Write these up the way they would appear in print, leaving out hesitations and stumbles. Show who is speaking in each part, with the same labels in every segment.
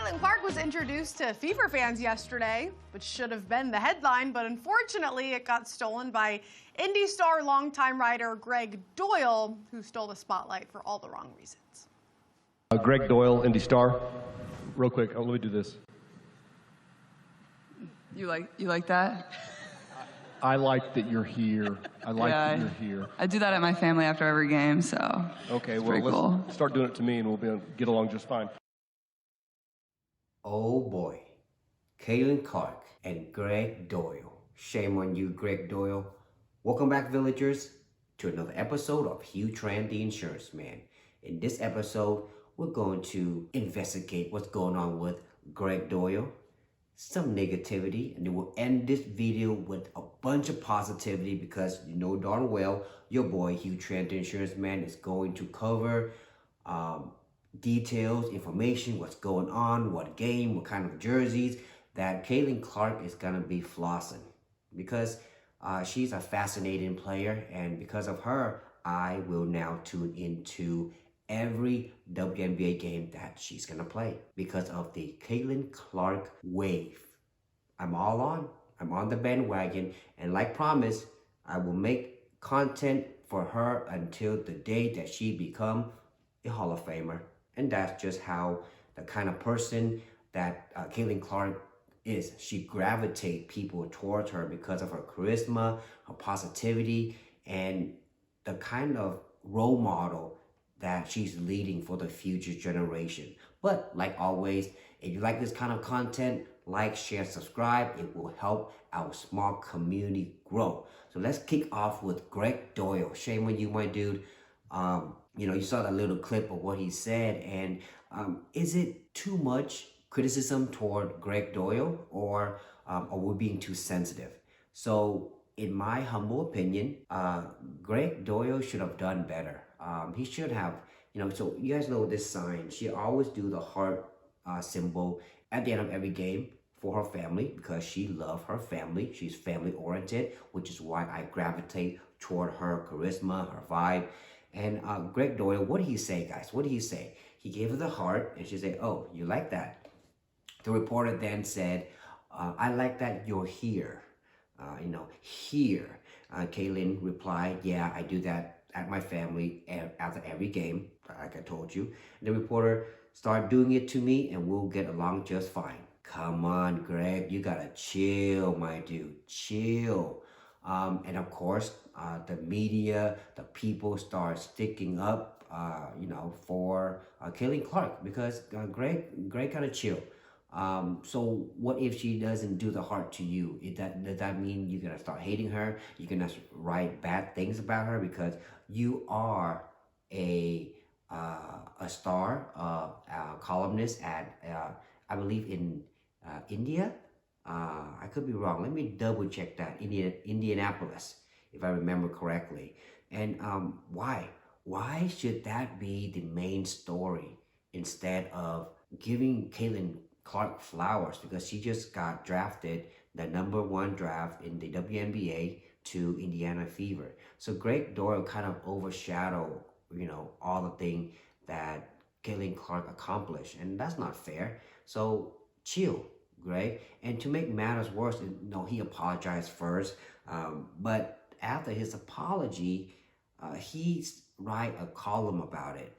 Speaker 1: Caitlin Clark was introduced to Fever fans yesterday, which should have been the headline, but unfortunately it got stolen by Indy star longtime writer Gregg Doyle, who stole the spotlight for all the wrong reasons.
Speaker 2: Gregg Doyle, Indy star. Real quick, let me do this.
Speaker 3: You like that?
Speaker 2: I like that you're here. I like that you're here.
Speaker 3: I do that at my family after every game, so
Speaker 2: okay,
Speaker 3: it's
Speaker 2: well, let's
Speaker 3: cool.
Speaker 2: Start doing it to me and we'll get along just fine.
Speaker 4: Oh boy, Caitlin Clark and Gregg Doyle. Shame on you, Gregg Doyle. Welcome back, villagers, to another episode of Hugh Tran, the Insurance Man. In this episode, we're going to investigate what's going on with Gregg Doyle, some negativity, and then we'll end this video with a bunch of positivity because you know darn well your boy Hugh Tran, the Insurance Man, is going to cover details, information, what's going on, what game, what kind of jerseys that Caitlin Clark is gonna be flossing because she's a fascinating player, and because of her, I will now tune into every WNBA game that she's gonna play because of the Caitlin Clark wave. I'm all on. I'm on the bandwagon, and like promised, I will make content for her until the day that she become a Hall of Famer. And that's just how the kind of person that Caitlin Clark is. She gravitates people towards her because of her charisma, her positivity, and the kind of role model that she's leading for the future generation. But like always, if you like this kind of content, like, share, subscribe. It will help our small community grow. So let's kick off with Gregg Doyle. Shame on you, my dude. You know, you saw that little clip of what he said, and is it too much criticism toward Gregg Doyle, or are we being too sensitive? So, in my humble opinion, Gregg Doyle should have done better. He should have, you know, so you guys know this sign. She always do the heart symbol at the end of every game for her family because she loves her family. She's family oriented, which is why I gravitate toward her charisma, her vibe. And Gregg Doyle, what did he say, guys? What did he say? He gave her the heart, and she said, "Oh, you like that?" The reporter then said, "I like that you're here." You know, here. Caitlin replied, "Yeah, I do that at my family after every game, like I told you." And the reporter, "Start doing it to me, and we'll get along just fine." Come on, Gregg, you gotta chill, my dude, chill. And of course, the media, the people start sticking up, you know, for Caitlin Clark because Gregg gotta chill. So what if she doesn't do the heart to you? Does that mean you're gonna start hating her? You're gonna write bad things about her because you are a star, columnist at I believe in India. I could be wrong. Let me double check that. Indianapolis, if I remember correctly. And why? Why should that be the main story instead of giving Caitlin Clark flowers because she just got drafted the #1 draft in the WNBA to Indiana Fever? So Gregg Doyle kind of overshadowed, you know, all the things that Caitlin Clark accomplished, and that's not fair. So chill, Gregg. And to make matters worse, you know, he apologized first, but after his apology, he write a column about it.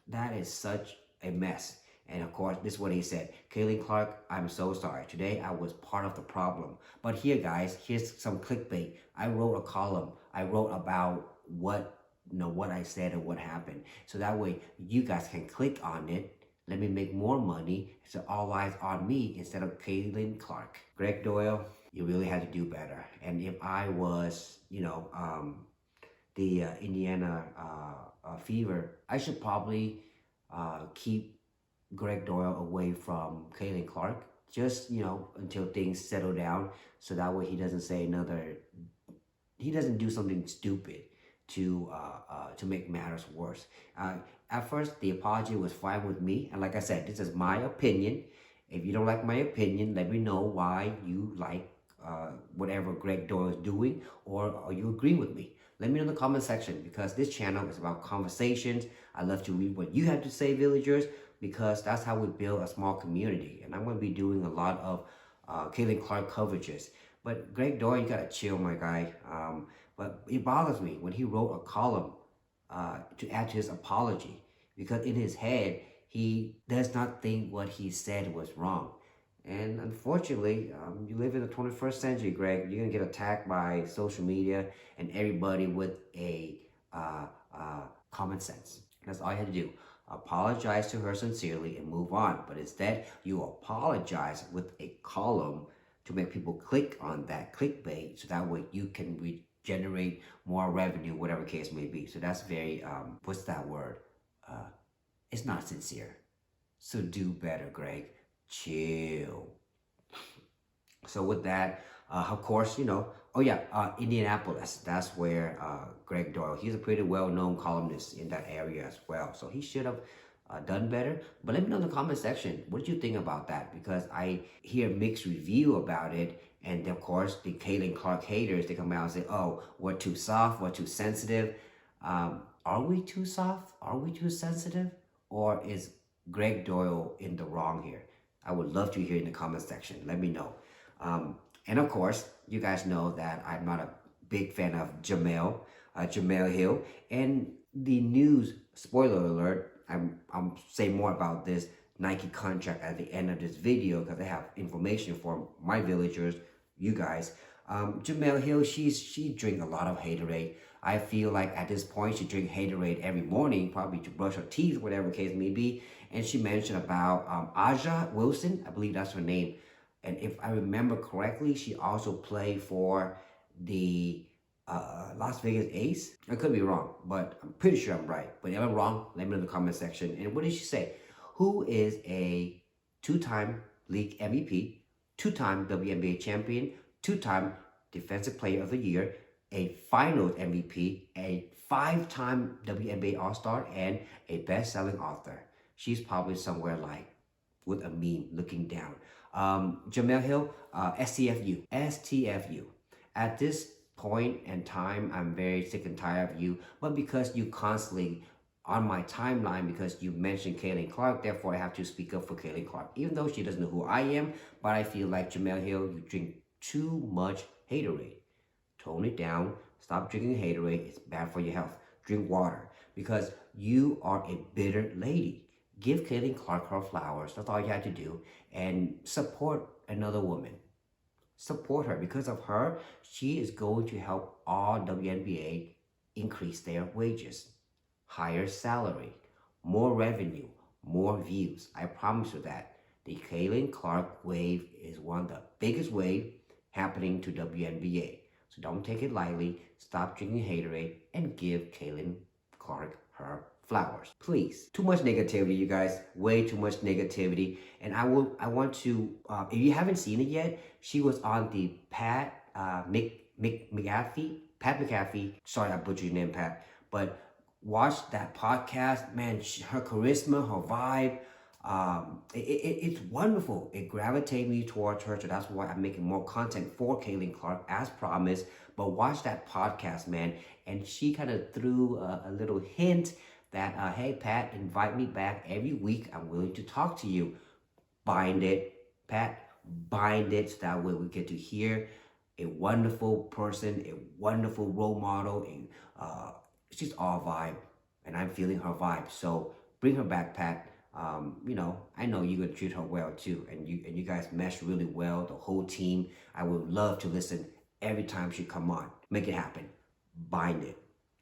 Speaker 4: That is such a mess. And of course, this is what he said. "Caitlin Clark, I'm so sorry. Today I was part of the problem. But here, guys, here's some clickbait. I wrote a column. I wrote about what I said and what happened. So that way you guys can click on it. Let me make more money. So all eyes on me instead of Caitlin Clark." Gregg Doyle, you really had to do better. And if I was, you know, the Indiana Fever, I should probably keep Gregg Doyle away from Caitlin Clark, just, you know, until things settle down, so that way he doesn't do something stupid to make matters worse. At first, the apology was fine with me, and like I said, this is my opinion. If you don't like my opinion, let me know why you like whatever Gregg Doyle is doing, or you agree with me. Let me know in the comment section, because this channel is about conversations. I love to read what you have to say, villagers. because that's how we build a small community. And I'm going to be doing a lot of Caitlin Clark coverages. But Gregg Doyle, you got to chill, my guy. But it bothers me when he wrote a column to add to his apology, because in his head, he does not think what he said was wrong. And unfortunately, you live in the 21st century, Greg. You're going to get attacked by social media and everybody with a common sense. That's all you have to do. Apologize to her sincerely and move on. But instead, you apologize with a column to make people click on that clickbait, so that way you can generate more revenue, whatever case may be. So that's very, what's that word? It's not sincere. So do better, Greg. Chill. So with that, of course, Indianapolis, that's where Gregg Doyle, he's a pretty well-known columnist in that area as well. So he should have done better. But let me know in the comment section, what did you think about that? Because I hear mixed review about it. And of course, the Caitlin Clark haters, they come out and say, oh, we're too soft, we're too sensitive. Are we too soft? Are we too sensitive? Or is Gregg Doyle in the wrong here? I would love to hear in the comment section. Let me know. And of course, you guys know that I'm not a big fan of Jemele Hill. And the news, spoiler alert, I'm saying more about this Nike contract at the end of this video, because I have information for my villagers, you guys. Jemele Hill, she drink a lot of haterade. I feel like at this point she drink haterade every morning, probably to brush her teeth, whatever the case may be. And she mentioned about Aja Wilson, I believe that's her name. And if I remember correctly, she also played for the Las Vegas Ace. I could be wrong, but I'm pretty sure I'm right. But if I'm wrong, let me know in the comment section. And what did she say? Who is a two-time league MVP, two-time WNBA champion, two-time Defensive Player of the Year, a Finals MVP, a 5-time WNBA All-Star, and a best-selling author. She's probably somewhere like with a meme looking down. Jemele Hill, STFU. At this point in time, I'm very sick and tired of you, but because you constantly on my timeline, because you mentioned Caitlin Clark, therefore I have to speak up for Caitlin Clark, even though she doesn't know who I am. But I feel like Jemele Hill, you drink too much haterade. Tone it down. Stop drinking haterade. It's bad for your health. Drink water, because you are a bitter lady. Give Caitlin Clark her flowers. That's all you have to do. And support another woman. Support her. Because of her, she is going to help all WNBA increase their wages. Higher salary. More revenue. More views. I promise you that. The Caitlin Clark wave is one of the biggest waves happening to WNBA. So don't take it lightly. Stop drinking haterade and give Caitlin Clark her flowers, please. Too much negativity, you guys. Way too much negativity. And I want to, if you haven't seen it yet, she was on the Pat McAfee. Sorry, I butchered your name, Pat. But watch that podcast, man. Her charisma, her vibe, it's wonderful. It gravitated me towards her, so that's why I'm making more content for Caitlin Clark as promised. But watch that podcast, man. And she kind of threw a little hint that, hey, Pat, invite me back every week. I'm willing to talk to you. Bind it, Pat. Bind it, so that way we get to hear a wonderful person, a wonderful role model, and she's all vibe, and I'm feeling her vibe. So bring her back, Pat. I know you're gonna treat her well too, and you guys mesh really well, the whole team. I would love to listen every time she come on. Make it happen. Bind it.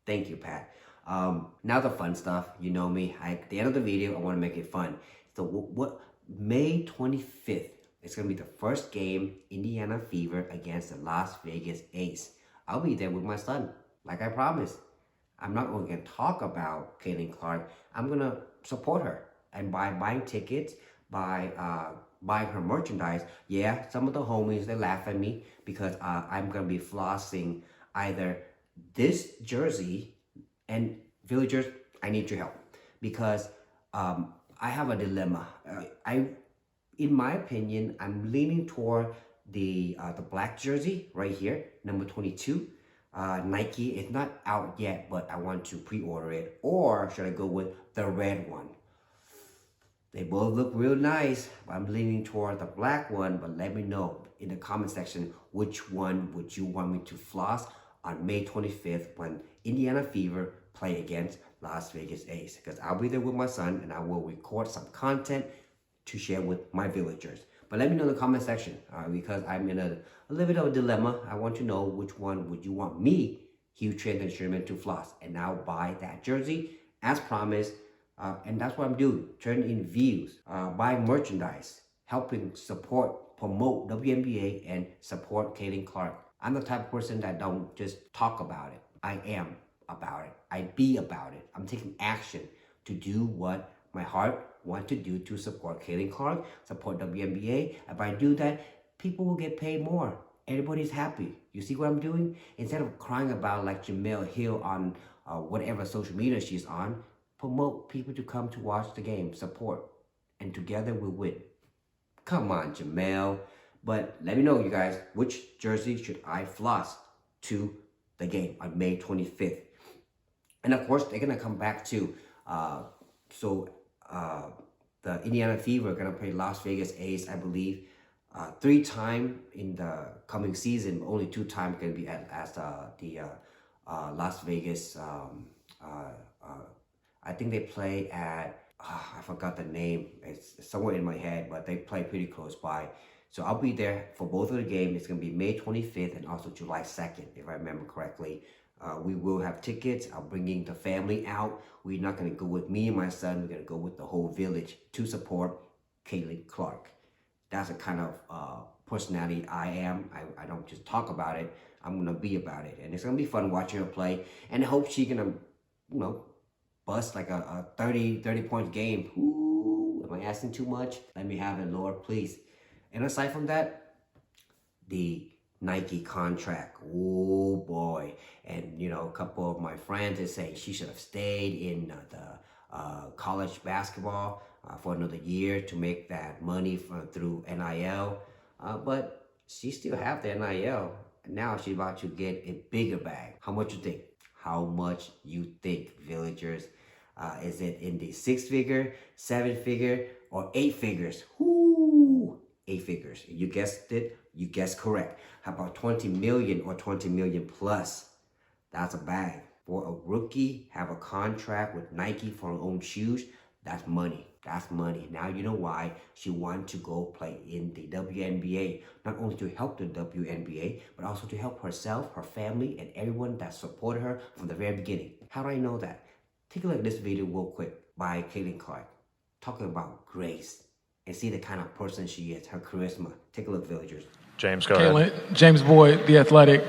Speaker 4: Thank you, Pat. Now the fun stuff. You know me. At the end of the video, I want to make it fun. So May 25th, it's gonna be the first game, Indiana Fever against the Las Vegas Ace. I'll be there with my son, like I promised. I'm not only gonna talk about Caitlin Clark. I'm gonna support her. And by buying tickets, by buying her merchandise, yeah, some of the homies, they laugh at me because I'm going to be flossing either this jersey, and villagers, I need your help. Because I have a dilemma. In my opinion, I'm leaning toward the black jersey right here, number 22. Nike, it's not out yet, but I want to pre-order it. Or should I go with the red one? They both look real nice. I'm leaning toward the black one, but let me know in the comment section which one would you want me to floss on May 25th when Indiana Fever play against Las Vegas Ace. Because I'll be there with my son and I will record some content to share with my villagers. But let me know in the comment section because I'm in a little bit of a dilemma. I want to know which one would you want me, Hugh Trenton Sherman, to floss. And I'll buy that jersey as promised. And that's what I'm doing. Turn in views, buying merchandise, helping support, promote WNBA and support Caitlin Clark. I'm the type of person that don't just talk about it. I am about it. I be about it. I'm taking action to do what my heart wants to do to support Caitlin Clark, support WNBA. If I do that, people will get paid more. Everybody's happy. You see what I'm doing? Instead of crying about like Jamel Hill on whatever social media she's on, promote people to come to watch the game, support, and together we'll win. Come on, Jamel. But let me know, you guys, which jersey should I floss to the game on May 25th? And of course, they're going to come back to, the Indiana Fever are going to play Las Vegas Ace, I believe, 3 times in the coming season, but only 2 times going to be at the Las Vegas, I think they play at, I forgot the name. It's somewhere in my head, but they play pretty close by. So I'll be there for both of the games. It's going to be May 25th and also July 2nd, if I remember correctly. We will have tickets. I'm bringing the family out. We're not going to go with me and my son. We're going to go with the whole village to support Caitlin Clark. That's the kind of personality I am. I don't just talk about it. I'm going to be about it. And it's going to be fun watching her play. And I hope she's going to, bust like a 30 point game. Ooh, am I asking too much? Let me have it, Lord, please. And aside from that, the Nike contract. Oh boy. And a couple of my friends are saying she should have stayed in the college basketball for another year to make that money through NIL. But she still have the NIL. And now she's about to get a bigger bag. How much you think? How much you think, villagers? Is it in the 6-figure, 7-figure, or 8 figures? Whoo! 8 figures. You guessed it. You guessed correct. How about 20 million or 20 million plus? That's a bag. For a rookie, have a contract with Nike for her own shoes. That's money. That's money. Now you know why she wanted to go play in the WNBA. Not only to help the WNBA, but also to help herself, her family, and everyone that supported her from the very beginning. How do I know that? Take a look at this video real quick by Caitlin Clark. Talking about grace. And see the kind of person she is, her charisma. Take a look, villagers.
Speaker 5: James, go ahead.
Speaker 6: James Boyd, The Athletic,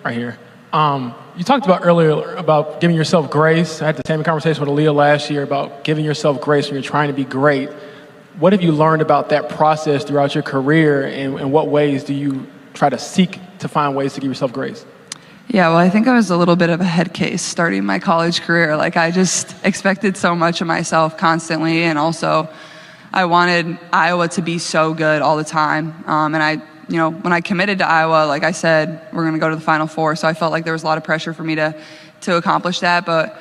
Speaker 6: right here. You talked about earlier about giving yourself grace. I had the same conversation with Aaliyah last year about giving yourself grace when you're trying to be great. What have you learned about that process throughout your career, and in what ways do you try to seek to find ways to give yourself grace?
Speaker 3: Yeah, well, I think I was a little bit of a head case starting my college career. Like, I just expected so much of myself constantly, and also I wanted Iowa to be so good all the time. And I, when I committed to Iowa, like I said, we're going to go to the Final Four, so I felt like there was a lot of pressure for me to accomplish that. But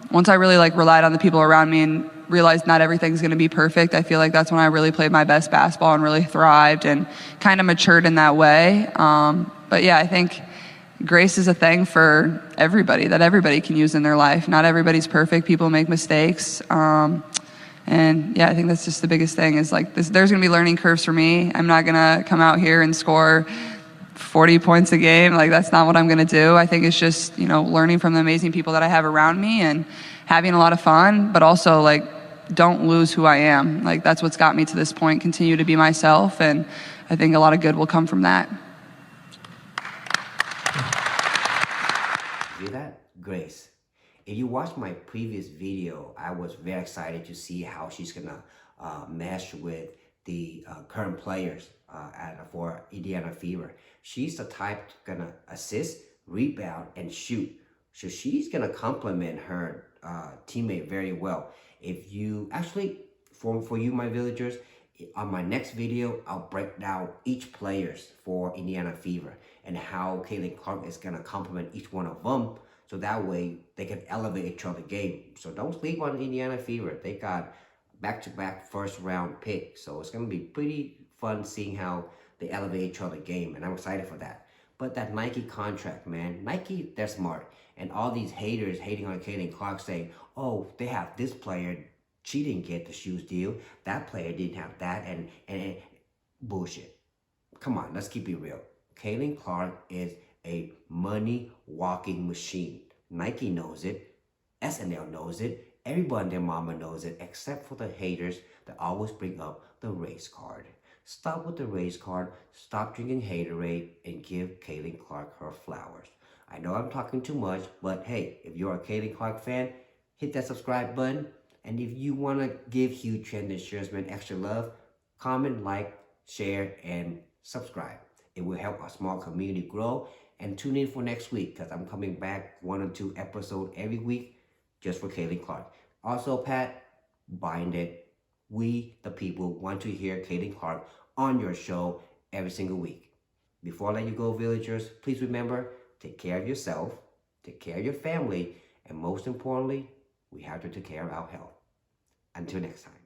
Speaker 3: once I really relied on the people around me and realized not everything's going to be perfect, I feel like that's when I really played my best basketball and really thrived and kind of matured in that way. But yeah, I think grace is a thing for everybody that everybody can use in their life. Not everybody's perfect. People make mistakes. And yeah, I think that's just the biggest thing is there's going to be learning curves for me. I'm not going to come out here and score 40 points a game. That's not what I'm going to do. I think it's just, learning from the amazing people that I have around me and having a lot of fun, but also don't lose who I am. That's what's got me to this point. Continue to be myself. And I think a lot of good will come from that.
Speaker 4: See that? Grace. If you watched my previous video, I was very excited to see how she's gonna mesh with the current players for Indiana Fever. She's the type gonna assist, rebound, and shoot. So she's gonna complement her teammate very well. If you actually, for you, my villagers, on my next video, I'll break down each players for Indiana Fever and how Caitlin Clark is gonna complement each one of them. So that way they can elevate each other game. So don't sleep on Indiana Fever. They got back-to-back first-round pick. So it's going to be pretty fun seeing how they elevate each other game, and I'm excited for that. But that Nike contract, man, Nike, they're smart. And all these haters hating on Caitlin Clark saying, oh, they have this player, she didn't get the shoes deal, that player didn't have that, and bullshit. Come on, let's keep it real. Caitlin Clark is a money-walking machine. Nike knows it, SNL knows it, everyone and their mama knows it, except for the haters that always bring up the race card. Stop with the race card, stop drinking haterade, and give Caitlin Clark her flowers. I know I'm talking too much, but hey, if you're a Caitlin Clark fan, hit that subscribe button. And if you want to give Hugh Trent and Shearsman extra love, comment, like, share, and subscribe. It will help our small community grow. And tune in for next week, because I'm coming back 1 or 2 episodes every week just for Caitlin Clark. Also, Pat, bind it. We, the people, want to hear Caitlin Clark on your show every single week. Before I let you go, villagers, please remember, take care of yourself, take care of your family, and most importantly, we have to take care of our health. Until next time.